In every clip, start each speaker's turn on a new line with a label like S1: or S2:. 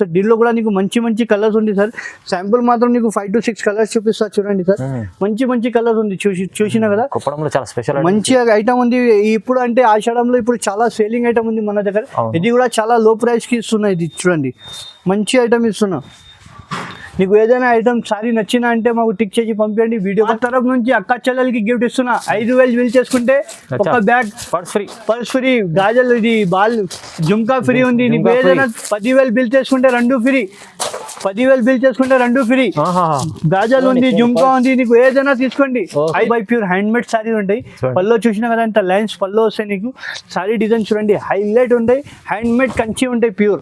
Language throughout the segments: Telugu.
S1: సార్ దీనిలో కూడా నీకు మంచి మంచి కలర్స్ ఉంది సార్. శాంపుల్ మాత్రం నీకు 5 to 6 కలర్స్ చూపిస్తా చూడండి సార్. మంచి మంచి కలర్స్ ఉంది చూసినా కదా.
S2: చాలా స్పెషల్
S1: మంచి ఐటమ్ ఉంది. ఇప్పుడు అంటే ఆషాఢంలో ఇప్పుడు చాలా సేలింగ్ ఐటమ్ ఉంది మన దగ్గర. ఇది కూడా చాలా లో ప్రైస్ కి ఇస్తున్నా. ఇది చూడండి మంచి ఐటమ్ ఇస్తున్నా. నీకు ఏదైనా ఐటమ్ సారీ నచ్చినా అంటే మాకు టిక్ చేసి పంపించండి. వీడియో తరఫు నుంచి అక్క చెల్లెలకి గిఫ్ట్ ఇస్తున్నా. 5,000 బిల్ చేసుకుంటే ఒక బ్యాగ్ పర్స్ ఫ్రీ, గాజల్ ఇది బాల్ జుమ్కా ఫ్రీ ఉంది. నీకు ఏదైనా 10,000 బిల్ చేసుకుంటే 2 ఫ్రీ. 10,000 బిల్ చేసుకుంటే 2 ఫ్రీ. గాజల్ ఉంది, జుమ్కా ఉంది, నీకు ఏదైనా తీసుకోండి. I by pure hand made sorry ఉంటాయి. పల్లో చూసినా కదా ఇంత లైన్స్ పల్లో వస్తాయి. నీకు సారీ డిజైన్ చూడండి హైలైట్ ఉంటాయి. హ్యాండ్ మేడ్ కంచి ఉంటాయి ప్యూర్.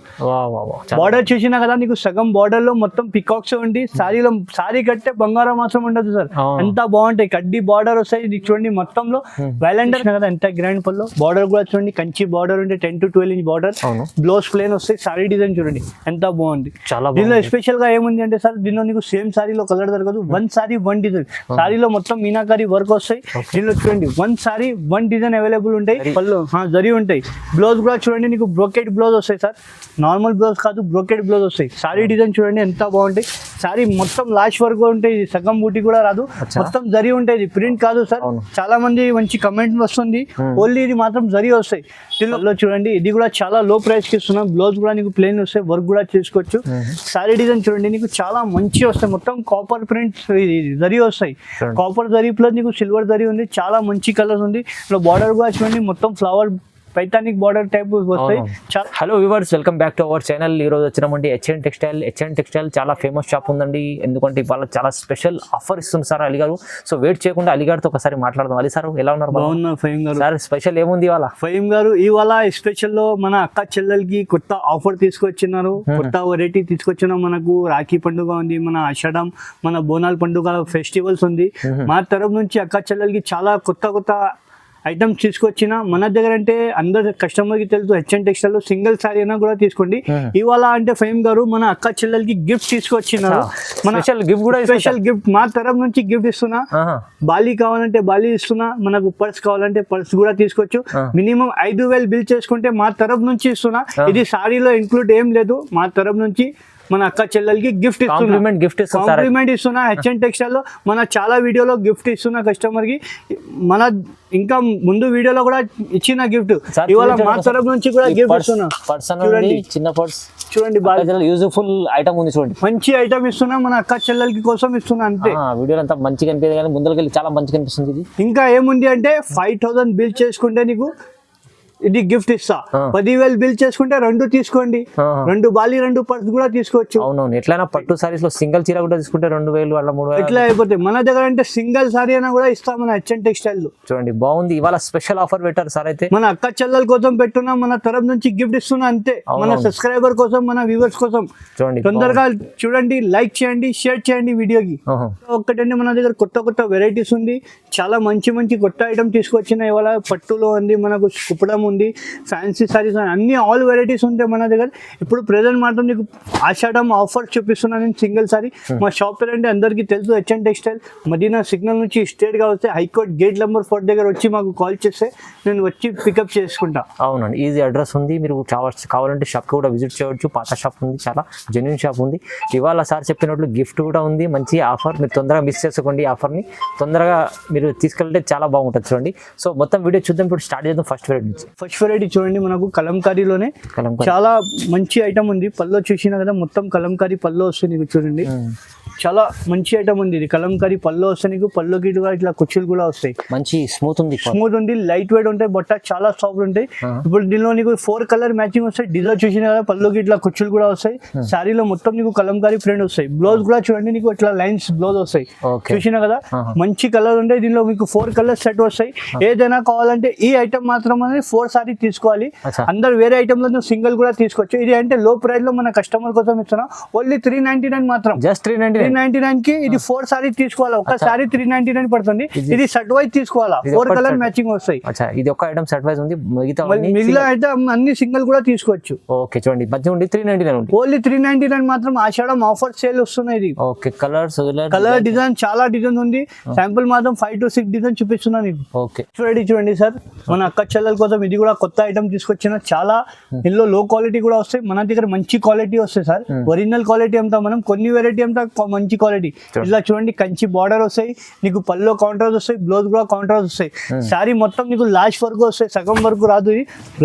S1: బార్డర్ చూసినా కదా నీకు సగం బార్డర్ లో మొత్తం పికాక్స్ ఉండి సారీలో సారీ కట్టే బంగారం మాత్రం ఉండదు సార్. ఎంత బాగుంటాయి. కడ్డీ బార్డర్ వస్తాయి. ఇది చూడండి మొత్తంలో వ్యాలండర్ కదా ఎంత గ్రాండ్ పల్లో. బార్డర్ కూడా చూడండి కంచి బార్డర్ ఉంటే 10 to 12 inch border. Blouse plain వస్తాయి. సారీ డిజైన్ చూడండి ఎంత బాగుంది. దీనిలో స్పెషల్ గా ఏముంది అంటే సార్ దీనిలో నీకు సేమ్ సారీలో కలర్ దొరకదు. 1 సారీ 1 డిజైన్. సారీలో మొత్తం మీనాకారి వర్క్ వస్తాయి. దీనిలో చూడండి 1 సారీ 1 డిజైన్ అవైలబుల్ ఉంటాయి. పళ్ళు జరీ ఉంటాయి. బ్లౌజ్ కూడా చూడండి నీకు బ్రోకెట్ బ్లౌజ్ వస్తాయి సార్. నార్మల్ బ్లౌజ్ కాదు బ్రోకెట్ బ్లౌజ్ వస్తాయి. సారీ డిజైన్ చూడండి ఎంత బాగుంటాయి. సారీ మొత్తం లాస్ట్ వరకు ఉంటాయి. సగం బూటీ కూడా రాదు. మొత్తం జరీ ఉంటాయి. ప్రింట్ కాదు సార్. చాలా మంది మంచి కమెంట్ వస్తుంది. ఓన్లీ ఇది మాత్రం జరీ వస్తాయి. దీనిలో చూడండి ఇది కూడా చాలా లో ప్రైస్ కి ఇస్తున్నాం. బ్లౌజ్ కూడా నీకు ప్లెయిన్ వస్తాయి. వర్క్ కూడా చేసుకోవచ్చు. సారీ డిజైన్ చూడండి నీకు చాలా మంచి వస్తాయి. మొత్తం కాపర్ ప్రింట్ జరీ వస్తాయి. కాపర్ జరీ ప్లస్ నీకు సిల్వర్ జరీ ఉంది. చాలా మంచి కలర్స్ ఉంది. ఇలా బార్డర్ కూడా చూడండి మొత్తం ఫ్లవర్ పైథానిక్ బార్డర్ టైప్ వస్తాయి.
S2: Hello viewers, welcome back to our channel. ఈ రోజు వచ్చినామండి హెచ్ఎన్ టెక్స్టైల్ చాలా ఫేమస్ షాప్ ఉందండి. ఎందుకంటే ఇవాళ చాలా స్పెషల్ ఆఫర్ ఇస్తుంది sir Ali garu. So wait చేయకుండా అలీ గారితో ఒకసారి మాట్లాడదాం. అలీ సార్ ఎలా ఉన్నారు?
S1: బాగున్నారు ఫహీం గారు.
S2: సార్ స్పెషల్ ఏముంది ఇవాళ?
S1: ఫహీం గారు ఇవాళ స్పెషల్ లో మన అక్క చెల్లెలకి కొత్త ఆఫర్ తీసుకొచ్చినారు. కొత్త వెరైటీ తీసుకొచ్చినాం. మనకు రాఖీ పండుగ ఉంది, మన ఆషాఢం, మన బోనాల్ పండుగ ఫెస్టివల్స్ ఉంది. మా తరఫు నుంచి అక్క చెల్లెలకి చాలా కొత్త ఐటమ్స్ తీసుకొచ్చిన. మన దగ్గర అంటే అందరు కస్టమర్ కి తెలుసు హెచ్ఎన్ టెక్స్టైల్ లో సింగిల్ సారీ అయినా కూడా తీసుకోండి. ఇవాళ అంటే ఫహీం గారు మన అక్క చెల్లెలకి గిఫ్ట్ తీసుకొచ్చినారు. మన స్పెషల్ గిఫ్ట్ మా తరఫు నుంచి గిఫ్ట్ ఇస్తున్నా. బాలీ కావాలంటే బాలీ ఇస్తున్నా. మనకు పర్స్ కావాలంటే పర్స్ కూడా తీసుకోవచ్చు. మినిమం 5,000 బిల్ చేసుకుంటే మా తరఫు నుంచి ఇస్తున్నా. ఇది సారీలో ఇంక్లూడ్ ఏం లేదు. మా తరఫు నుంచి మన అక్క చెల్లెలకి గిఫ్ట్ కాంప్లిమెంట్ ఇస్తున్నా. హెచ్ఎన్ టెక్స్టైల్ లో మన చాలా వీడియోలో గిఫ్ట్ ఇస్తున్నా కస్టమర్ కి. మన ఇంకా ముందు వీడియోలో కూడా ఇచ్చిన గిఫ్ట్ ఇవాళ మా తరఫు నుంచి కూడా గిఫ్ట్ ఇస్తున్నా.
S2: చూడండి చిన్న పర్స్ చూడండి బాగా యూజ్ఫుల్ ఐటమ్ ఉంది. చూడండి మంచి
S1: ఐటమ్ ఇస్తున్నా. మన అక్క చెల్లెలకి కోసం ఇస్తున్నా. అంతే.
S2: వీడియో అంతా మంచిగా అనిపించదు కానీ ముందరికి చాలా మంచిగా అనిపిస్తుంది. ఇది
S1: ఇంకా ఏముంది అంటే 5,000 బిల్ చేసుకుంటే నీకు ఇది గిఫ్ట్ ఇస్తా. 10,000 బిల్ చేసుకుంటే 2 తీసుకోండి. 2 బాలి 2 పర్స్ కూడా తీసుకోవచ్చు.
S2: అవునవును. ఎట్లైనా పట్టు సారీస్ లో సింగిల్ చీర కూడా తీసుకుంటే 2,000 అట్లా 3,000
S1: ఇట్లా అయిపోతాయి. మన దగ్గర అంటే సింగిల్ సారీ అయినా కూడా ఇస్తాం మన హెచ్ఎన్ టెక్స్టైల్ లో.
S2: చూడండి బాగుంది. ఇవాళ స్పెషల్ ఆఫర్ పెట్టారు సార్. అయితే
S1: మన అక్క చెల్లెల కోసం పెట్టున్నా. మన తరఫు నుంచి గిఫ్ట్ ఇస్తున్నా. అంతే. మన సబ్స్క్రైబర్ కోసం, మన వ్యూవర్స్ కోసం చూడండి. తొందరగా చూడండి, లైక్ చేయండి, షేర్ చేయండి వీడియోకి. ఒక్కటంటే మన దగ్గర కొత్త వెరైటీస్ ఉంది. చాలా మంచి కొత్త ఐటమ్ తీసుకొచ్చిన. ఇవాళ పట్టులో ఉంది, మనకు కుప్పడం ఉంది, ఫ్యాన్సీ సారీస్ అన్ని ఆల్ వెరైటీస్ ఉంటాయి మన దగ్గర. ఇప్పుడు ప్రెసెంట్ మాత్రం నీకు ఆషాఢం ఆఫర్ చూపిస్తున్నాను నేను. సింగిల్ సారీ మా షాప్ పేరు అంటే అందరికీ తెలుసు హెచ్ఎన్ టెక్స్టైల్. మదీనా సిగ్నల్ నుంచి స్ట్రేట్ గా వస్తే హైకోర్ట్ గేట్ నెంబర్ 4 దగ్గర వచ్చి మాకు కాల్ చేస్తే నేను వచ్చి పికప్ చేసుకుంటా.
S2: అవునండి, ఈజీ అడ్రస్ ఉంది. మీరు కావాలంటే షాప్ కూడా విజిట్ చేయవచ్చు. పాత షాప్ ఉంది, చాలా జెన్యూన్ షాప్ ఉంది. ఇవాళ సార్ చెప్పినట్లు గిఫ్ట్ కూడా ఉంది. మంచి ఆఫర్. మీరు తొందరగా మిస్ చేసుకోండి. ఈ ఆఫర్ని తొందరగా మీరు తీసుకెళ్తే చాలా బాగుంటుంది. చూడండి. సో మొత్తం వీడియో చూద్దాం. ఇప్పుడు స్టార్ట్ చేద్దాం ఫస్ట్ వెరైటీ నుంచి.
S1: ఫస్ట్ వెరైటీ చూడండి మనకు కలంకారీలోనే చాలా మంచి ఐటమ్ ఉంది. పల్లో చూసినా కదా మొత్తం కలంకారీ పల్లో వస్తుంది. నీకు చూడండి చాలా మంచి ఐటమ్ ఉంది. ఇది కలంకారీ పల్లో వస్తాయి. నీకు పల్లోకి ఇట్లా కుర్చీలు కూడా వస్తాయి.
S2: మంచి స్మూత్ ఉంది,
S1: లైట్ వెయిట్ ఉంటాయి. బట్ట చాలా సాఫ్ట్ ఉంటాయి. ఇప్పుడు దీనిలో నీకు 4 కలర్ మ్యాచింగ్ వస్తాయి. డిజైన్ చూసినా కదా పల్లోకి ఇట్లా కుర్చీలు కూడా వస్తాయి. శారీలో మొత్తం నీకు కలంకారీ ప్రింట్ వస్తాయి. బ్లౌజ్ కూడా చూడండి నీకు ఇట్లా లైన్స్ బ్లౌజ్ వస్తాయి. చూసినా కదా మంచి కలర్ ఉంటాయి. దీనిలో మీకు 4 కలర్ సెట్ వస్తాయి. ఏదైనా కావాలంటే ఈ ఐటమ్ మాత్రం 4 సారీ తీసుకోవాలి. అందరు వేరే ఐటమ్ లో సింగిల్ కూడా తీసుకోవచ్చు. ఇది అంటే లో ప్రైస్ లో మన కస్టమర్ కోసం ఇస్తున్నా. ఓన్లీ 399 మాత్రం.
S2: జస్ట్ 399
S1: 399 కి ఇది 4 సారీ తీసుకోవాలా, ఒక సారీ 399 పడుతుంది. ఇది సెట్ వైజ్ తీసుకోవాలా, 4 కలర్ మ్యాచింగ్ వస్తాయి.
S2: ఇది ఒక ఐటమ్ సెట్ వైజ్ ఉంది,
S1: మిగిలిన ఐటమ్ అన్ని సింగిల్ కూడా తీసుకోవచ్చు.
S2: ఓకే చూడండి మంచిగా ఉంది. 399 ఉంది,
S1: ఓన్లీ 399 మాత్రం. ఆషాఢం ఆఫర్ సేల్ వస్తున్నాయి. ఇది
S2: ఓకే కలర్
S1: డిజైన్ చాలా డిజైన్ ఉంది. శాంపుల్ మాత్రం 5 to 6 డిజైన్ చూపిస్తున్నా నీకు.
S2: ఓకే
S1: చూడండి సార్, మన అక్క చెల్లెల కోసం ఇది కూడా కొత్త ఐటమ్ తీసుకొచ్చిన. చాలా ఇందులో లో క్వాలిటీ కూడా వస్తాయి, మన దగ్గర మంచి క్వాలిటీ వస్తాయి సార్. ఒరిజినల్ క్వాలిటీ అంతా మనం, కొన్ని వెరైటీ అంతా మంచి క్వాలిటీ. ఇలా చూడండి, కంచి బార్డర్ వస్తాయి నీకు, పల్లో కౌంటర్స్ వస్తాయి, బ్లౌజ్ కూడా కౌంటర్స్ వస్తాయి. సారీ మొత్తం నీకు లాస్ట్ వరకు వస్తాయి, సగం వరకు రాదు,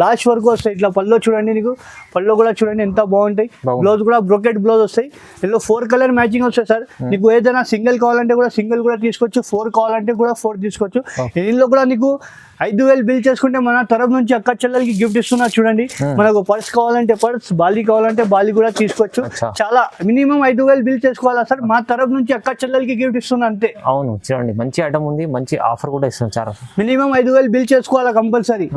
S1: లాస్ట్ వరకు వస్తాయి. ఇట్లా పల్లో చూడండి, నీకు పల్లో కూడా చూడండి ఎంత బాగుంటాయి. బ్లౌజ్ కూడా బ్రోకెట్ బ్లౌజ్ వస్తాయి. ఇందులో 4 కలర్ మ్యాచింగ్ వస్తాయి సార్. నీకు ఏదైనా సింగిల్ కావాలంటే కూడా సింగిల్ కూడా తీసుకోవచ్చు, 4 కావాలంటే కూడా 4 తీసుకోవచ్చు. దీనిలో కూడా నీకు 5,000 బిల్ చేసుకుంటే మన తరఫు నుంచి అక్క చెల్లెలకి గిఫ్ట్ ఇస్తున్నా. చూడండి, మనకు పర్స్ కావాలంటే పర్స్, బాలి కావాలంటే బాలి కూడా తీసుకోవచ్చు. చాలా మినిమం 5,000 బిల్ చేసుకోవాలా సార్, మా తరఫు నుంచి అక్క చెల్లెలకి గిఫ్ట్ ఇస్తున్నా అంతే.
S2: అవును చూడండి, మంచి ఐటమ్ ఉంది, మంచి ఆఫర్ కూడా ఇస్తుంది చాలా.
S1: మినిమం 5,000 బిల్ చేసుకోవాలా కంపల్సరీ.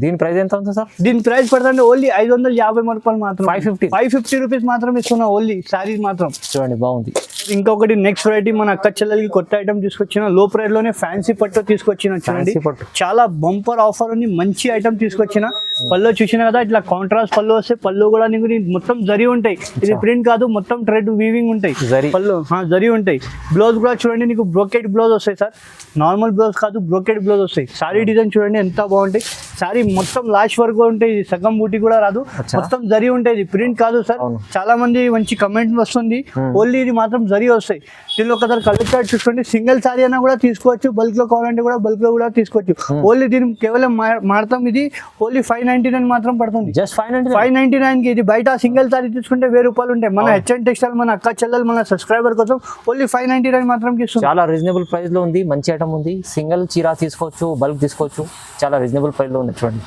S2: దీని ప్రైస్ ఎంత ఉంది సార్?
S1: దీని ప్రైస్ పడుతుంది ఓన్లీ 550 రూపాయలు మాత్రం. 550 రూపీస్ మాత్రం ఇస్తున్నా ఓన్లీ సారీస్ మాత్రం.
S2: చూడండి బాగుంది.
S1: ఇంకొకటి నెక్స్ట్ వెరైటీ మన అక్క చెల్లెలకి కొత్త ఐటమ్ తీసుకొచ్చిన, లో ప్రైస్ లోనే ఫ్యాన్సీ పట్టు తీసుకొచ్చిన. చూడండి చాలా బంపర్ ఆఫర్ ఉంది, మంచి ఐటమ్ తీసుకొచ్చిన. పళ్ళు చూసిన కదా, ఇట్లా కాంట్రాస్ట్ పళ్ళు వస్తాయి. పళ్ళు కూడా నీకు మొత్తం జరి ఉంటాయి, ఇది ప్రింట్ కాదు, మొత్తం థ్రెడ్ వీవింగ్ ఉంటాయి. పళ్ళు జరి ఉంటాయి. బ్లౌజ్ కూడా చూడండి, నీకు బ్రోకెట్ బ్లౌజ్ వస్తాయి సార్, నార్మల్ బ్లౌజ్ కాదు, బ్రోకెట్ బ్లౌజ్ వస్తాయి. సారీ డిజైన్ చూడండి ఎంత బాగుంటాయి. సారీ మొత్తం లాస్ట్ వరకు ఉంటాయి, సగం బూటీ కూడా రాదు, మొత్తం జరి ఉంటాయి. ఇది ప్రింట్ కాదు సార్. చాలా మంది మంచి కమెంట్ వస్తుంది, ఓన్లీ ఇది మాత్రం జరి వస్తాయి. దీనిలో ఒకసారి కలర్ చార్ట్ చూసుకోండి. సింగిల్ సారీ అయినా కూడా తీసుకోవచ్చు, బల్క్ లో కావాలంటే కూడా బల్క్ లో కూడా తీసుకోవచ్చు. ఓన్లీ దీని కేవలం మాడతాం, ఇది ఓన్లీ 599 మాత్రం పడుతుంది.
S2: జస్ట్
S1: 599 కి. ఇది బయట సింగిల్ సారీ తీసుకుంటే 1000 రూపాయలు ఉంటాయి. మన హెచ్ఎన్ టెక్స్టైల్, మన అక్క చెల్లెలు, మన సబ్స్క్రైబర్ కోసం ఓన్లీ 599 మాత్రం ఇస్తుంది.
S2: చాలా రీజనబుల్ ప్రైస్ లో ఉంది, మంచి ఐటమ్ ఉంది. సింగిల్ చీర తీసుకోవచ్చు, బల్క్ తీసుకోవచ్చు, చాలా రీజనబుల్ ప్రైస్ లో ఉంది. చూడండి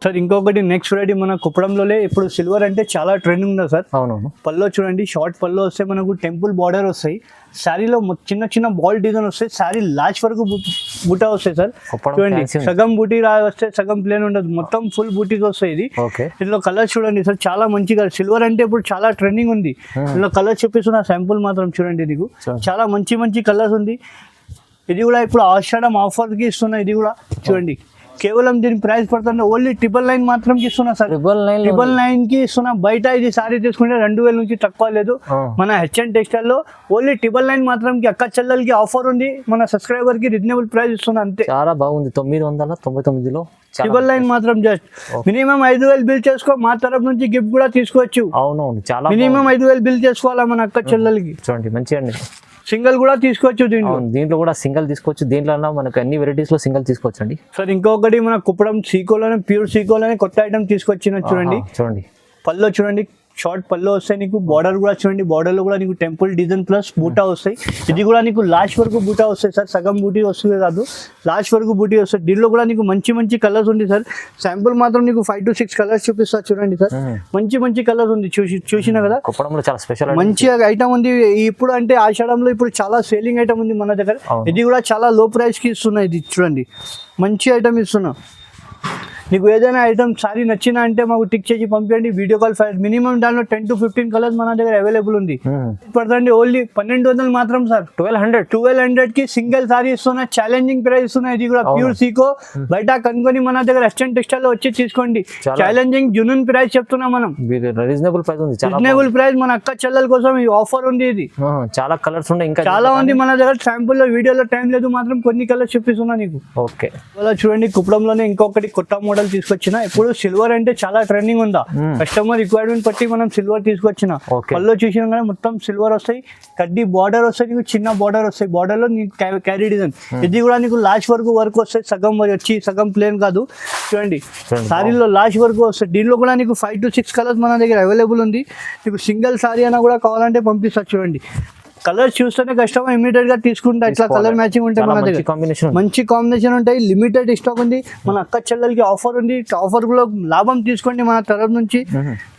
S1: సార్, ఇంకొకటి నెక్స్ట్ వెరైటీ మన కుప్పడంలోనే ఇప్పుడు సిల్వర్ అంటే చాలా ట్రెండింగ్ ఉంది సార్.
S2: అవునవును.
S1: పల్లో చూడండి, షార్ట్ పల్లో వస్తాయి, మనకు టెంపుల్ బార్డర్ వస్తాయి. శారీలో చిన్న చిన్న బాల్ డిజైన్ వస్తాయి. శారీ లాస్ట్ వరకు బూటా వస్తాయి సార్. చూడండి, సగం బూటీ వస్తే సగం ప్లేన్ ఉండదు, మొత్తం ఫుల్ బూటీస్ వస్తాయి. ఇది ఇందులో కలర్ చూడండి సార్, చాలా మంచి కలర్. సిల్వర్ అంటే ఇప్పుడు చాలా ట్రెండింగ్ ఉంది. ఇందులో కలర్ చూపిస్తున్న శాంపుల్ మాత్రం చూడండి, నీకు చాలా మంచి మంచి కలర్స్ ఉంది. ఇది కూడా ఇప్పుడు ఆషాఢం ఆఫర్కి ఇస్తున్నా. ఇది కూడా చూడండి, కేవలం దీని ప్రైస్ పడుతుంది ఓన్లీ 999 మాత్రం ఇస్తున్నా సార్. 999 కి ఇస్తున్నా. బయట ఇది సారీ తీసుకుంటే 2000 నుంచి తక్కువ లేదు. మన హెచ్ఎన్ టెక్స్టైల్ లో ఓన్లీ 999 మాత్రం అక్క చెల్లెలకి ఆఫర్ ఉంది. మన సబ్స్క్రైబర్ కి రీజనబుల్ ప్రైస్ ఇస్తున్నా అంతే.
S2: చాలా బాగుంది. 999 లో
S1: 999 మాత్రం. జస్ట్ మినిమం 5,000 బిల్ చేసుకో, మా తరఫు నుంచి గిఫ్ట్ కూడా తీసుకోవచ్చు.
S2: అవునవును, చాలా
S1: మినిమం 5,000 బిల్ చేసుకోవాలా మన అక్క చెల్లెలకి.
S2: చూడండి మంచిగా అండి.
S1: సింగిల్ కూడా తీసుకోవచ్చు,
S2: దీంట్లో కూడా సింగిల్ తీసుకోవచ్చు. దీంట్లో మనకు అన్ని వెరైటీస్ లో సింగిల్ తీసుకోవచ్చు అండి.
S1: సార్, ఇంకొకటి మన కుప్పడం సీకోలోనే, ప్యూర్ సీకోలోనే కొత్త ఐటమ్ తీసుకొచ్చిన. చూడండి పల్లో చూడండి, షార్ట్ పళ్ళు వస్తాయి. నీకు బార్డర్ కూడా చూడండి, బార్డర్ లో కూడా నీకు టెంపుల్ డిజైన్ ప్లస్ బూటా వస్తాయి. ఇది కూడా నీకు లాస్ట్ వరకు బూటా వస్తాయి సార్, సగం బూటీ వస్తుంది కాదు, లాస్ట్ వరకు బూటీ వస్తాయి. దీనిలో కూడా నీకు మంచి మంచి కలర్స్ ఉంది సార్. శాంపుల్ మాత్రం నీకు 5 to 6 కలర్స్ చూపిస్తా. చూడండి సార్, మంచి మంచి కలర్స్ ఉంది. చూసినా కదా,
S2: చాలా స్పెషల్
S1: మంచి ఐటమ్ ఉంది. ఇప్పుడు అంటే ఆషాఢంలో ఇప్పుడు చాలా సేలింగ్ ఐటమ్ ఉంది మన దగ్గర. ఇది కూడా చాలా లో ప్రైస్ కి ఇస్తున్నా. ఇది చూడండి, మంచి ఐటమ్ ఇస్తున్నా. నీకు ఏదైనా ఐటమ్ సారీ నచ్చినా అంటే మాకు టిక్ చేసి పంపించండి, వీడియో కాల్. మినిమం దానిలో 10 to 15 కలర్స్ మన దగ్గర అవైలబుల్ ఉంది. పడుతుంది ఓన్లీ 1200 మాత్రం సార్. 1200 కి సింగిల్ సారీ ఇస్తున్నా. ఛాలెంజింగ్ ప్రైస్ ఇస్తున్నా. ఇది కూడా ప్యూర్ సీకో. బయట కనుకొని మన దగ్గర హెచ్ఎన్ టెక్స్టైల్ లో వచ్చి తీసుకోండి. ఛాలెంజింగ్ జునూన్ ప్రైస్ చెప్తున్నా మనం.
S2: రీజనబుల్ ప్రైస్ ఉంది,
S1: రీజనబుల్ ప్రైస్. మన అక్క చెల్లెల కోసం ఈ ఆఫర్ ఉంది. ఇది
S2: చాలా కలర్స్ ఉన్నాయి, ఇంకా
S1: చాలా ఉంది మన దగ్గర. శాంపుల్ లో వీడియోలో టైం లేదు, మాత్రం కొన్ని కలర్స్ చూపిస్తున్నా నీకు.
S2: ఓకే,
S1: చూడండి, కుప్పడంలోనే ఇంకొకటి కొత్త మోడల్ తీసుకొచ్చిన. ఇప్పుడు సిల్వర్ అంటే చాలా ట్రెండింగ్ ఉందా, కస్టమర్ రిక్వైర్మెంట్ బట్టి మనం సిల్వర్ తీసుకొచ్చిన. పళ్ళు చూసిన కానీ మొత్తం సిల్వర్ వస్తాయి. కడ్డీ బార్డర్ వస్తాయి, నీకు చిన్న బార్డర్ వస్తాయి. బార్డర్ లో నీకు క్యారీ డిజైన్. ఇది కూడా నీకు లాస్ట్ వరకు వర్క్ వస్తాయి, సగం వచ్చి సగం ప్లేన్ కాదు. చూడండి, సారీలో లాస్ట్ వరకు వస్తాయి. దీనిలో కూడా నీకు 5 to 6 కలర్స్ మన దగ్గర అవైలబుల్ ఉంది. నీకు సింగిల్ సారీ అయినా కూడా కావాలంటే పంపిస్తా. చూడండి, కలర్స్ చూస్తేనే కస్టమర్ ఇమీడియట్ గా తీసుకుంటా. ఇట్లా కలర్ మ్యాచింగ్ ఉంటాయి మన దగ్గర, మంచి కాంబినేషన్ ఉంటాయి. లిమిటెడ్ స్టాక్ ఉంది. మన అక్క చెల్లెలకి ఆఫర్ ఉంది. ఆఫర్ కూడా లాభం తీసుకోండి మన తరఫు నుంచి.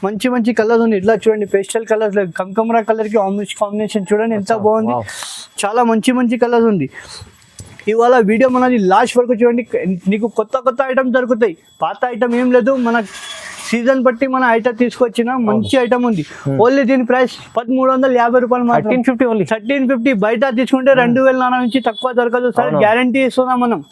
S1: మంచి మంచి కలర్స్ ఉంది. ఇట్లా చూడండి, పేస్టల్ కలర్స్, కంకమరా కలర్ కి కాంబినేషన్ చూడండి ఎంత బాగుంది. చాలా మంచి మంచి కలర్స్ ఉంది. ఇవాళ వీడియో మనది లాస్ట్ వరకు చూడండి. నీకు కొత్త కొత్త ఐటమ్ దొరుకుతాయి, పాత ఐటమ్ ఏం లేదు. మన సీజన్ బట్టి మన ఐటమ్ తీసుకొచ్చిన మంచి ఐటమ్ ఉంది. ఓన్లీ దీని ప్రైస్ 1350 రూపాయలు మాత్రం.
S2: 1350 ఓన్లీ.
S1: 1350 బయట తీసుకుంటే 2000 నుంచి తక్కువ దొరకదు సార్, గ్యారంటీ ఇస్తున్నాం మనం.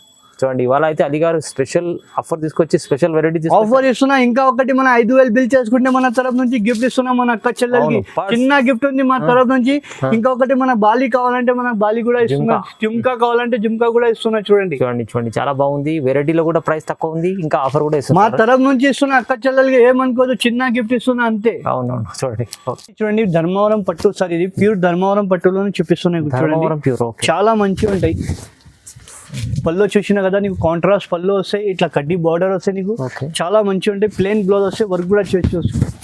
S2: చూడండి ఇవాళ అయితే అలీ గారు స్పెషల్ ఆఫర్ తీసుకొచ్చి స్పెషల్ వెరైటీ
S1: ఆఫర్ ఇస్తున్నా. ఇంకా ఒకటి మన 5000 బిల్ చేసుకుంటే మన తరఫు నుంచి గిఫ్ట్ ఇస్తున్నాం మన అక్క చెల్లెలకి. చిన్న గిఫ్ట్ ఉంది మా తరఫు నుంచి. ఇంకొకటి మన బాలి కావాలంటే మన బాలి కూడా ఇస్తున్నా, జుమ్కా కావాలంటే జుమ్కా కూడా ఇస్తున్నా. చూడండి
S2: చూడండి చాలా బాగుంది. వెరైటీలో కూడా ప్రైస్ తక్కువ ఉంది, ఇంకా ఆఫర్ కూడా ఇస్తున్నా.
S1: మా తరఫు నుంచి ఇస్తున్నా అక్క చెల్లెలకి, ఏమనుకోదు, చిన్న గిఫ్ట్ ఇస్తున్నా అంతే.
S2: అవునవును. చూడండి
S1: చూడండి ధర్మవరం పట్టు సార్, ఇది ప్యూర్ ధర్మవరం పట్టులోనే చూపిస్తున్నాయి. చూడండి చాలా మంచిగా ఉంటాయి. పళ్ళు చూసినా కదా నీకు కాంట్రాస్ట్ పళ్ళు వస్తాయి, ఇట్లా కడ్డీ బార్డర్ వస్తాయి, నీకు చాలా మంచిగా ఉంటాయి. ప్లెయిన్ బ్లౌజ్ వస్తాయి, వర్క్ కూడా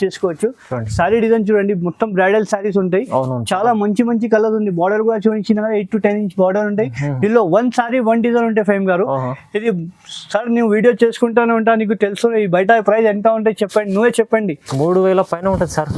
S1: చేసుకోవచ్చు. సారీ డిజైన్ చూడండి, మొత్తం బ్రైడల్ సారీస్ ఉంటాయి. చాలా మంచి మంచి కలర్ ఉంది. బార్డర్ కూడా చూపించిన కదా 8 to 10 ఇంచ్ బార్డర్ ఉంటాయి. దీనిలో 1 సారీ 1 డిజైన్ ఉంటాయి. ఫేమ్ గారు ఇది సార్ నువ్వు వీడియో చేసుకుంటానే ఉంటా, నీకు తెలుసు ఈ బయట ప్రైస్ ఎంత ఉంటాయి చెప్పండి, నువ్వే చెప్పండి.
S2: 3000 పైన ఉంటుంది సార్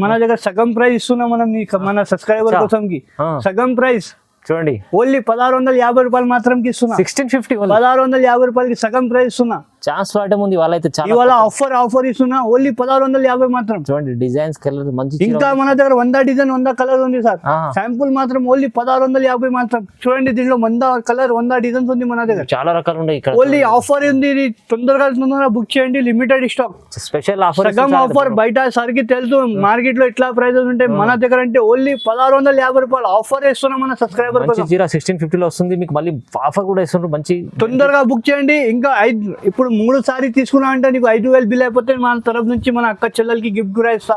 S1: మన దగ్గర సగం ప్రైస్ ఇస్తున్నాం మనం మన సబ్స్క్రైబర్ కోసం కి. సగం ప్రైస్
S2: చూడండి
S1: ఓన్లీ 1650 రూపాయలు మాత్రం ఇస్తున్నా.
S2: 1650
S1: 1650 రూపాయలకి సగం ప్రైస్ ఇస్తున్నా.
S2: ఛాన్స్ ఐటమ్ ఉంది ఇవాళ అయితే.
S1: ఇవాళ ఆఫర్ ఇస్తున్నా ఓన్లీ 1650 మాత్రం.
S2: చూడండి డిజైన్స్ కలర్ మంచి.
S1: ఇంకా మన దగ్గర 100 డిజైన్ 100 కలర్ ఉంది సార్. శాంపుల్ మాత్రం ఓన్లీ 1650 మాత్రం. చూడండి దీనిలో 100 కలర్ 100 డిజైన్స్ ఉంది మన దగ్గర.
S2: చాలా రకాలు ఉన్నాయి ఇక్కడ.
S1: ఓన్లీ ఆఫర్ ఉంది, ఇది తొందరగా బుక్ చేయండి. Limited stock
S2: special offer.
S1: సగం ఆఫర్ బయట సార్కి తెలుసు మార్కెట్ లో ఇట్లా ప్రైజెస్ ఉంటాయి. మన దగ్గర అంటే ఓన్లీ 1650 రూపాయలు ఆఫర్ ఇస్తున్నాం మన సబ్స్క్రైబర్.
S2: 1650 లో వస్తుంది మీకు. మళ్ళీ ఆఫర్ కూడా ఇస్తున్నారు. మంచి
S1: తొందరగా బుక్ చేయండి. ఇంకా ఇప్పుడు 3 సారీ తీసుకున్నా అంటే నీకు 5000 బిల్ అయిపోతే మన తరఫు నుంచి మన అక్క చెల్లెలకి గిఫ్ట్ కూడా ఇస్తా,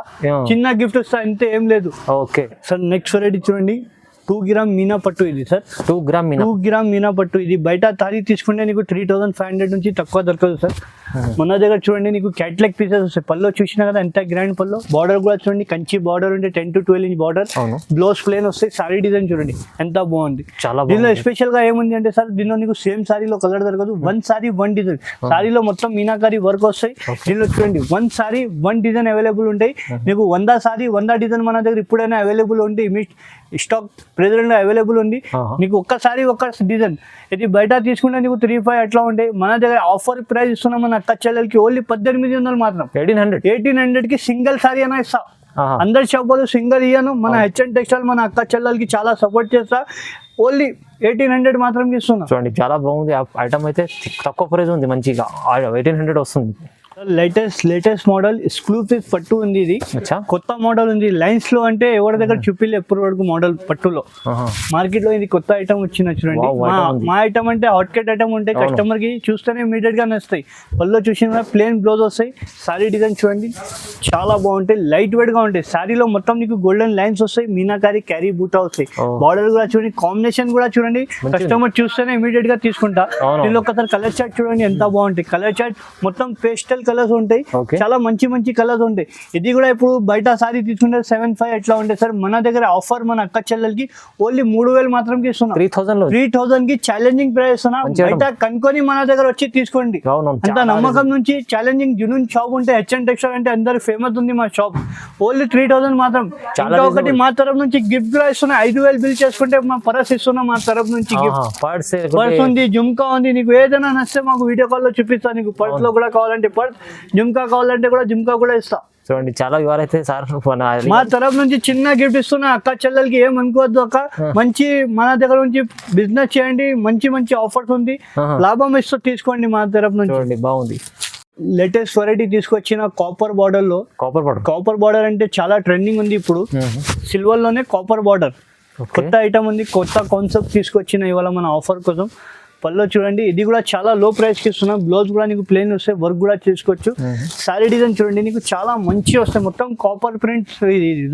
S1: చిన్న గిఫ్ట్ ఇస్తా, అంతే, ఏం లేదు.
S2: Okay sir.
S1: నెక్స్ట్ వెరైటీ చూడండి, 2 గ్రామ్ మీనా పట్టు. ఇది సార్
S2: 2 గ్రామ్ మీనా
S1: పట్టు. ఇది బయట తారీ తీసుకుంటే నీకు 3500 నుంచి తక్కువ దొరకదు సార్. మన దగ్గర చూడండి నీకు క్యాట్లాగ్ పీసెస్ వస్తాయి. పళ్ళు చూసినా కదా ఎంత గ్రాండ్ పళ్ళు. బార్డర్ కూడా చూడండి కంచి బార్డర్ ఉంటే 10 to 12 inch border. Blouse plain వస్తాయి. సారీ డిజైన్ చూడండి ఎంత బాగుంది. దీనిలో స్పెషల్ గా ఏముంది అంటే సార్, దీనిలో నీకు సేమ్ సారీలో కలర్ దొరకదు. 1 సారీ 1 డిజైన్. సారీలో మొత్తం మీనాకారి వర్క్ వస్తాయి. దీనిలో చూడండి 1 సారీ 1 డిజైన్ అవైలబుల్ ఉంటాయి. నీకు 100 సారీ 100 డిజైన్ మన దగ్గర ఇప్పుడైనా అవైలబుల్ ఉంది. స్టాక్ ప్రెజెంట్ అవైలబుల్ ఉంది. నీకు ఒక్కసారి ఒక్క డిజైన్. ఇది బయట తీసుకుంటే నీకు 3-5 అట్లా ఉంటాయి. మన దగ్గర ఆఫర్ ప్రైస్ ఇస్తున్నాం మన అక్క చెల్లెలకి ఓన్లీ 1800 మాత్రం. 1800 కి సింగిల్ సారీ అయినా ఇస్తా. అందరి షాపులు సింగిల్ ఇయ్యను. మన హెచ్ఎన్ టెక్స్టైల్ మన అక్క చెల్లెలకి చాలా సపోర్ట్ చేస్తా. ఓన్లీ 1800 మాత్రం ఇస్తున్నా.
S2: చూడండి చాలా బాగుంది ఐటమ్ అయితే. తక్కువ ప్రైస్ ఉంది, మంచిగా 1800 వస్తుంది.
S1: లేటెస్ట్ మోడల్ ఎక్స్క్లూసివ్ పట్టు ఉంది. ఇది కొత్త మోడల్ ఉంది. లైన్స్ లో అంటే ఎవరి దగ్గర చూపిలే ఎప్పటి వరకు మోడల్ పట్టులో. మార్కెట్ లో ఇది కొత్త ఐటమ్ వచ్చిన. చూడండి మా ఐటమ్ అంటే హాట్ కేట్ ఐటమ్ ఉంటాయి. కస్టమర్ కి చూస్తేనే ఇమీడియట్ గా నచ్చుతాయి. పళ్ళు చూసిన ప్లేన్ బ్లౌజ్ వస్తాయి. సారీ డిజైన్ చూడండి చాలా బాగుంటాయి. లైట్ వెయిట్ గా ఉంటాయి. సారీలో మొత్తం నీకు గోల్డెన్ లైన్స్ వస్తాయి. మీనాకారి క్యారీ బూటా వస్తాయి. బార్డర్ కూడా చూడండి, కాంబినేషన్ కూడా చూడండి. కస్టమర్ చూస్తేనే ఇమీడియట్ గా తీసుకుంటా. దీనిలో ఒకసారి కలర్ చార్ట్ చూడండి ఎంత బాగుంటాయి. కలర్ చార్ట్ మొత్తం పేస్టల్ కలర్స్ ఉంటాయి. చాలా మంచి కలర్స్ ఉంటాయి. ఇది కూడా ఇప్పుడు బయట సారీ తీసుకుంటే 7-5 ఎట్లా ఉంటాయి సార్. మన దగ్గర ఆఫర్ మన అక్క చెల్లెలకి ఓన్లీ 3000 మాత్రం ఇస్తున్నా. 3000 కి ఛాలెంజింగ్ ప్రైస్ ఇస్తున్నా. బయట కనుక్కొని మన దగ్గర వచ్చి తీసుకోండి. అంత నమ్మకం నుంచి ఛాలెంజింగ్ జునూన్ షాప్ ఉంటే హెచ్ఎన్ టెక్స్టైల్ అంటే అందరు ఫేమస్ ఉంది మా షాప్. ఓన్లీ 3000 మాత్రం. ఇంకా ఒకటి మా తరఫు నుంచి గిఫ్ట్ కూడా ఇస్తున్నా. 5000 బిల్ చేసుకుంటే మా పర్స్ ఇస్తున్నా మా తరఫు నుంచి గిఫ్ట్. పర్స్ ఉంది, జుమ్కా ఉంది. నీకు ఏదైనా నచ్చితే మాకు వీడియో కాల్ లో చూపిస్తా. నీకు పర్స్ లో కూడా కావాలంటే పర్స్, జుమ్కా కావాలంటే కూడా జుమ్కా కూడా ఇస్తా.
S2: చూడండి చాలా వివరైతే సార్
S1: మా తరఫు నుంచి చిన్న గిఫ్ట్ ఇస్తున్నా. అక్క చెల్లెలకి ఏమనుకోవద్దు అక్క. మంచి మన దగ్గర నుంచి బిజినెస్ చేయండి. మంచి ఆఫర్స్ ఉంది. లాభం ఇస్తూ తీసుకోండి మా తరఫు నుంచి.
S2: చూడండి బాగుంది.
S1: లేటెస్ట్ వెరైటీ తీసుకొచ్చిన కాపర్ బార్డర్ లో. కాపర్ బార్డర్ అంటే చాలా ట్రెండింగ్ ఉంది ఇప్పుడు. సిల్వర్ లోనే కాపర్ బార్డర్ కొత్త ఐటమ్ ఉంది. కొత్త కాన్సెప్ట్ తీసుకొచ్చిన ఇవాళ మన ఆఫర్ కోసం. పళ్ళు చూడండి ఇది కూడా చాలా లో ప్రైస్ కి ఇస్తున్నాం. బ్లౌజ్ కూడా నీకు ప్లెయిన్ వస్తాయి, వర్క్ కూడా చేసుకోవచ్చు. సారీ డిజైన్ చూడండి నీకు చాలా మంచి వస్తాయి. మొత్తం కాపర్ ప్రింట్స్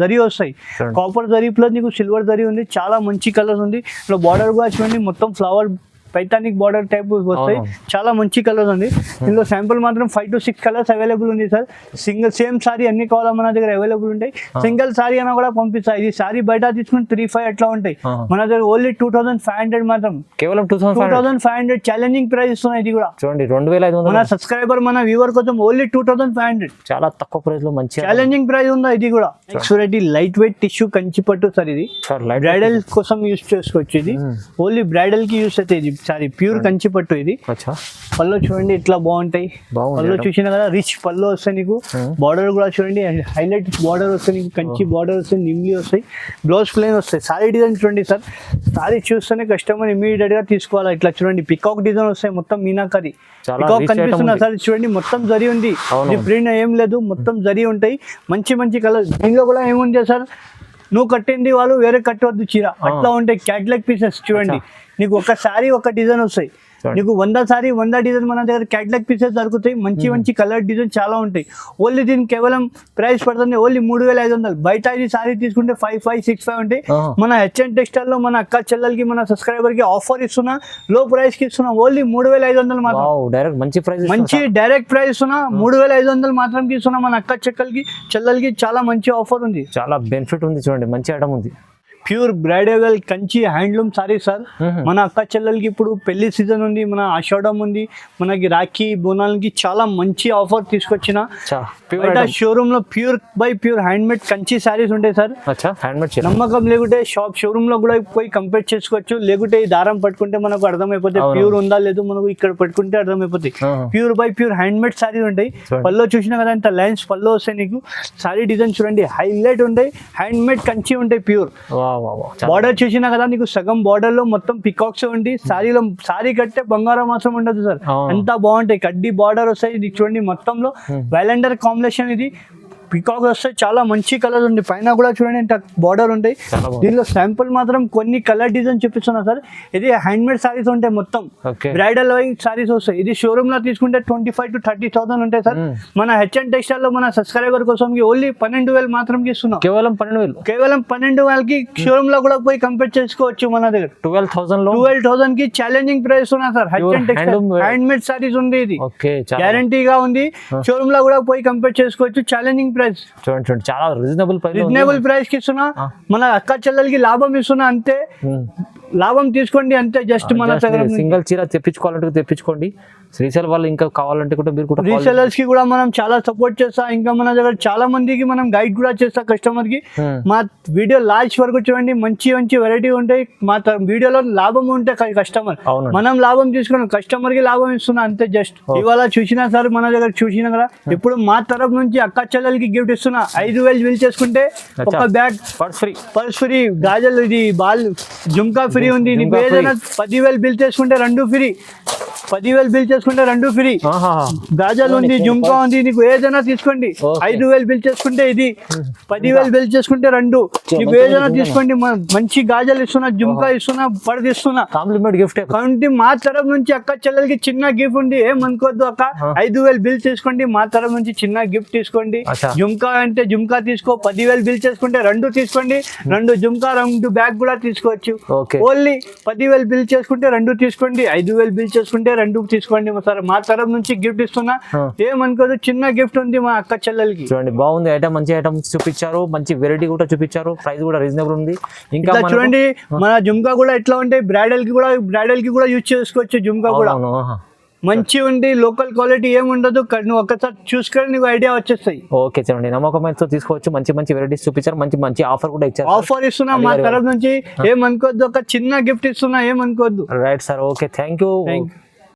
S1: జరీ వస్తాయి. కాపర్ జరీ ప్లస్ నీకు సిల్వర్ జరీ ఉంది. చాలా మంచి కలర్స్ ఉంది. ఇలా బార్డర్ కూడా చూడండి మొత్తం ఫ్లవర్ పైథానిక్ బార్డర్ టైప్ వస్తాయి. చాలా మంచి కలర్స్ ఉంది. ఇందులో శాంపుల్ మాత్రం 5 to 6 కలర్స్ అవైలబుల్ ఉంది సార్. సింగిల్ సేమ్ సారీ అన్ని కావాలా మన దగ్గర అవైలబుల్ ఉంటాయి. సింగిల్ సారీ అయినా కూడా పంపిస్తాయి. ఇది సారీ బయట తీసుకుని 3-5 అట్లా ఉంటాయి. మన దగ్గర ఓన్లీ 2500 మాత్రం.
S2: కేవలం
S1: 2500 ఛాలెంజింగ్ ప్రైస్ ఇస్తున్నాయి. ఇది కూడా చూడండి 2500. మన సబ్స్క్రైబర్ మన వ్యూవర్ కోసం ఓన్లీ 2500.
S2: చాలా తక్కువ ప్రైస్ లో మంచి
S1: ఛాలెంజింగ్ ప్రైస్ ఉందా. ఇది కూడా next variety light weight tissue Kanchi పట్టు సార్. ఇది బ్రైడల్ కోసం యూస్ చేసుకోవచ్చు. ఇది ఓన్లీ బ్రైడల్ కి యూస్ అవుతాయి. ఇది సారీ ప్యూర్ కంచి పట్టు ఇది.
S2: అచ్చా
S1: పళ్ళు చూడండి ఇట్లా బాగుంటాయి. పళ్ళు చూసినా కదా రిచ్ పళ్ళు వస్తాయి నీకు. బార్డర్ కూడా చూడండి హైలైట్ బార్డర్ వస్తాయి నీకు, కంచి బార్డర్ వస్తాయి, నిమ్లీ వస్తాయి, బ్లౌజ్ ప్లెయిన్ వస్తాయి. సారీ డిజైన్ చూడండి సార్, సారీ చూస్తేనే కస్టమర్ ఇమీడియట్ గా తీసుకోవాలి. ఇట్లా చూడండి పికాక్ డిజైన్ వస్తాయి, మొత్తం మీనాకరి పికాక్ కనిపిస్తున్నా సార్ చూడండి, మొత్తం జరీ ఉంది. ఇది ప్రింట్ ఏం లేదు, మొత్తం జరీ ఉంటాయి. మంచి మంచి కలర్. దీనిలో కూడా ఏముంది సార్, నువ్వు కట్టింది వాళ్ళు వేరే కట్టవద్దు చీర, అట్లా ఉంటాయి. క్యాట్లాగ్ పీసెస్ చూడండి, నీకు ఒక సారీ ఒక డిజైన్ వస్తాయి. నీకు 100 సారీ 100 డిజైన్ మన దగ్గర క్యాట్లాగ్ పీసెస్ దొరుకుతాయి. మంచి మంచి కలర్ డిజైన్ చాలా ఉంటాయి. ఓన్లీ దీనికి కేవలం ప్రైస్ పడుతుంది ఓన్లీ 3500. బయట ఇది సారీ తీసుకుంటే 5565 ఉంటాయి. మన హెచ్ఎన్ టెక్స్టైల్ లో మన అక్క చెల్లెలకి మన సబ్స్క్రైబర్ కి ఆఫర్ ఇస్తున్నా, లో ప్రైస్ కి ఇస్తున్నా, ఓన్లీ 3500 మాత్రం.
S2: డైరెక్ట్ మంచి ప్రైస్,
S1: మంచి డైరెక్ట్ ప్రైస్ ఇస్తున్నా, 3500 మాత్రం ఇస్తున్నా. మన అక్క చెల్లెలకి చాలా మంచి ఆఫర్ ఉంది,
S2: చాలా బెనిఫిట్ ఉంది. చూడండి మంచి ఐటమ్ ఉంది.
S1: Pure bridal Kanchi handloom sorry sir. మన అక్క చెల్లెలకి ఇప్పుడు పెళ్లి సీజన్ ఉంది, మన ఆషాఢం ఉంది, మనకి రాఖీ బోనాలకి చాలా మంచి ఆఫర్ తీసుకొచ్చిన. షోరూమ్ లో pure by pure hand made Kanchi saris ఉంటాయి సార్. నమ్మకం లేకుంటే షోరూమ్ లో కూడా పోయి కంపేర్ చేసుకోవచ్చు. లేకుంటే ఈ దారం పట్టుకుంటే మనకు అర్థమైపోతుంది ప్యూర్ ఉందా లేదు, మనకు ఇక్కడ పట్టుకుంటే అర్థమైపోతుంది. Pure by pure hand made saris ఉంటాయి. పల్లో చూసినా కదా ఇంత లైన్స్ పల్లో వస్తాయి నీకు. సారీ డిజైన్ చూడండి హైలైట్ ఉంటాయి, హ్యాండ్ మేడ్ కంచి ఉంటాయి ప్యూర్. బార్డర్ చూసినా కదా నీకు సగం బార్డర్ లో మొత్తం పికాక్స్ ఉండి, సారీలో సారీ కట్టే బంగారం మాత్రం ఉండదు సార్, అంత బాగుంటాయి. కడ్డీ బార్డర్ వస్తాయి ఇది చూడండి, మొత్తంలో వైలెండర్ కాంబినేషన్ ఇది. పికాక్ వస్తే చాలా మంచి కలర్ ఉంది. పైన కూడా చూడండి ఇంత బార్డర్ ఉంటాయి. దీనిలో శాంపుల్ మాత్రం కొన్ని కలర్ డిజైన్ చూపిస్తున్నా సార్. ఇది హ్యాండ్ మేడ్ సారీస్ ఉంటాయి, మొత్తం బ్రైడల్ వైజ్ సారీస్ వస్తాయి. ఇది షోరూమ్ లో తీసుకుంటే 25,000 to 30,000 ఉంటాయి సార్. మన హెచ్ఎన్ టెక్స్టైల్ లో మన సబ్స్క్రైబర్ కోసం ఓన్లీ 12,000 మాత్రం ఇస్తున్నాం. కేవలం 12,000 కి షోరూమ్ లో కూడా పోయి కంపేర్ చేసుకోవచ్చు. మన దగ్గర 12,000 కి ఛాలెంజింగ్ ప్రైస్ ఉన్నా sir. HN textile handmade saris ఉంది, ఇది గ్యారంటీగా ఉంది. షోరూమ్ లో కూడా పోయి కంపేర్ చేసుకోవచ్చు. ఛాలెంజింగ్ ప్రైస్
S2: చూడండి, చాలా రీజనబుల్
S1: ప్రైస్ కి ఇస్తున్నా. మన అక్క చెల్లెలకి లాభం ఇస్తున్నా, అంతే లాభం తీసుకోండి అంతే. జస్ట్ మన
S2: సింగిల్ చీర తెప్పించుకోవాలంటే తెప్పించుకోండి. రీసేల్ వాళ్ళు ఇంకా కావాలంటే కూడా మీరు కూడా
S1: రీసేలర్స్ కి కూడా మనం చాలా సపోర్ట్ చేస్తా. ఇంకా మన దగ్గర చాలా మందికి మనం గైడ్ కూడా చేస్తా కస్టమర్ కి. మా వీడియో లాస్ట్ వరకు చూడండి, మంచి మంచి వెరైటీ ఉంటాయి. మా వీడియోలో లాభం ఉంటే కస్టమర్, మనం లాభం తీసుకున్నాం, కస్టమర్ కి లాభం ఇస్తున్నా అంతే. జస్ట్ ఇవాళ చూసినా సార్ మన దగ్గర చూసినా కదా, ఇప్పుడు మా తరఫు నుంచి అక్క చెల్లెలకి గిఫ్ట్ ఇస్తున్నా. 5,000 బిల్ చేసుకుంటే ఒక బ్యాగ్ పర్స్ ఫ్రీ, గాజల్ ఇది బాల్ జుంకా ఫ్రీ ఉంది. నీకు ఏదైనా 10,000 బిల్ చేసుకుంటే 2 ఫ్రీ. 10,000 బిల్ చేసుకుంటే 2 ఫ్రీ. గాజల్ ఉంది, జుంకా ఉంది, నీకు ఏదైనా తీసుకోండి. 5,000 బిల్ చేసుకుంటే ఇది, 10,000 బిల్ చేసుకుంటే 2. నీకు ఏదైనా తీసుకోండి. మంచి గాజల్ ఇస్తున్నా, జుంకా ఇస్తున్నా, పర్స్ ఇస్తున్నా, కాంప్లిమెంట్ గిఫ్ట్. కాబట్టి మా తరఫు నుంచి అక్క చెల్లెలకి చిన్న గిఫ్ట్ ఉంది, ఏమనుకోవద్దు అక్క. 5,000 బిల్ తీసుకోండి, మా తరఫు నుంచి చిన్న గిఫ్ట్ తీసుకోండి. జుంకా అంటే జుంకా తీసుకో. 10,000 బిల్ చేసుకుంటే 2 తీసుకోండి. 2 జుంకా 2 బ్యాగ్ కూడా తీసుకోవచ్చు. ఓన్లీ 10,000 బిల్ చేసుకుంటే 2 తీసుకోండి. 5,000 బిల్ చేసుకుంటే 2 తీసుకోండి సార్. మా తరఫు నుంచి గిఫ్ట్ ఇస్తున్నా, ఏమనుకోదు, చిన్న గిఫ్ట్ ఉంది మా అక్క చెల్లెలకి.
S2: చూడండి బాగుంది ఐటమ్, మంచి ఐటమ్ చూపించారు, మంచి వెరైటీ కూడా చూపించారు, ప్రైస్ కూడా రీజనబుల్ ఉంది. ఇంకా
S1: చూడండి మన జుంకా కూడా ఎట్లా ఉంటాయి, బ్రైడల్ కి కూడా యూజ్ చేసుకోవచ్చు. జుంకా కూడా మంచి ఉంది, లోకల్ క్వాలిటీ ఏముండదు. నువ్వు ఒక్కసారి చూసుకొని నీకు ఐడియా వచ్చేస్తాయి.
S2: ఓకే చూడండి, నమ్మకం తీసుకోవచ్చు. మంచి మంచి వెరైటీస్ చూపించారు, మంచి ఆఫర్ కూడా ఇచ్చారు.
S1: ఆఫర్ ఇస్తున్నా మా తరఫు నుంచి, ఏమనుకోవద్దు, ఒక చిన్న గిఫ్ట్ ఇస్తున్నా, ఏమనుకోవద్దు.
S2: Right sir, okay, thank you.